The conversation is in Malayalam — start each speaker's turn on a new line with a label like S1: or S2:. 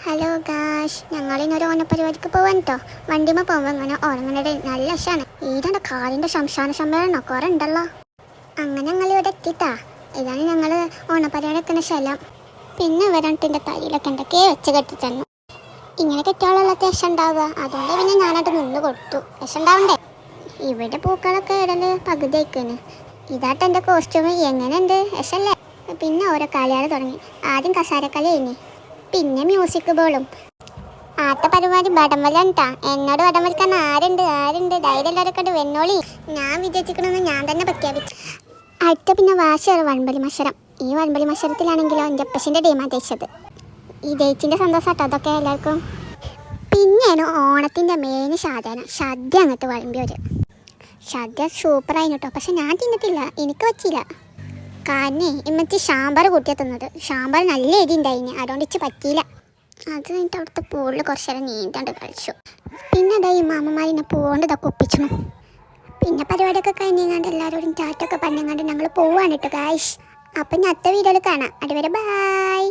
S1: ഹലോ ഗാഷ്, ഞങ്ങളിന്നൊരു ഓണപ്പരിപാടിക്ക് പോവാൻ കേട്ടോ. വണ്ടിമ്മ പോകുമ്പോൾ ഇങ്ങനെ ഉറങ്ങുന്നത് നല്ല രസമാണ്. ഈടെ കാറിൻ്റെ സംസ്ഥാന സമ്മേളനം കുറേ ഉണ്ടല്ലോ. അങ്ങനെ ഞങ്ങൾ ഇവിടെ എത്തിട്ടാ. ഇതാണ് ഞങ്ങൾ ഓണപ്പരിപാടി വെക്കുന്ന സ്ഥലം. പിന്നെ വരണ്ടിൻ്റെ തലയിലൊക്കെ എന്തൊക്കെയോ വെച്ച് കെട്ടി തന്നു. ഇങ്ങനെ കെട്ടിയോളുള്ള രസം ഉണ്ടാവുക. അതുകൊണ്ട് പിന്നെ ഞാനത് നിന്ന് കൊടുത്തു. രസം ഉണ്ടാവണ്ടേ. ഇവിടെ പൂക്കളൊക്കെ ഇടല് പകുതി അയക്കുന്നു. ഇതാട്ട് എൻ്റെ കോസ്റ്റ്യൂം. എങ്ങനെയുണ്ട്? രസമല്ലേ? പിന്നെ ഓരോ കളികൾ തുടങ്ങി. ആദ്യം കസാരക്കളി കഴിഞ്ഞു, പിന്നെ മ്യൂസിക് ബോളും. ആദ്യത്തെ പരിപാടി വടംവലിട്ടാ. എന്നോട് വടംവലിക്കാൻ ആരുണ്ട് ധൈര്യം എല്ലാവരൊക്കെ വെന്നോളി. ഞാൻ വിജയിച്ചിക്കണമെന്ന് ഞാൻ തന്നെ പ്രഖ്യാപിച്ചു. അടുത്ത പിന്നെ വാശിയാണ് വടംവലി മത്സരം. ഈ വടംവലി മത്സരത്തിലാണെങ്കിലോ എൻ്റെ അപ്പച്ചിൻ്റെ ടീമാണ് ജയിച്ചത്. ഈ ജയിച്ചിൻ്റെ സന്തോഷമാട്ടോ അതൊക്കെ എല്ലാവർക്കും. പിന്നെയാണ് ഓണത്തിൻ്റെ മെയിൻ സദ്യ അങ്ങോട്ട് വിളമ്പിയവർ. സദ്യ സൂപ്പറായിരുന്നു കേട്ടോ. പക്ഷെ ഞാൻ തിന്നിട്ടില്ല, എനിക്ക് പറ്റിയില്ല. കാരണം ഇമ്മച്ചി സാമ്പാർ കൂട്ടിയാൽ തന്നത്. സാമ്പാർ നല്ല എരി ഉണ്ടായിന്, അതുകൊണ്ട് ഇച്ച് പറ്റിയില്ല. അത് കഴിഞ്ഞിട്ട് അവിടുത്തെ പൂളിൽ കുറച്ച് നേരം നീന്താണ്ട് കളിച്ചു. പിന്നെ അതായി മാമന്മാരിനെ പൂകൊണ്ട് ഇതൊക്കെ ഒപ്പിച്ചു. പിന്നെ പരിപാടിയൊക്കെ കഴിഞ്ഞാണ്ട് എല്ലാവരോടും ചാറ്റൊക്കെ പറഞ്ഞങ്ങാണ്ട് ഞങ്ങൾ പോവാണ് കേട്ടോ ഗായ്സ്. അപ്പം ഞാൻ അടുത്ത വീഡിയോയിൽ കാണാം. അതുവരെ ബായ്.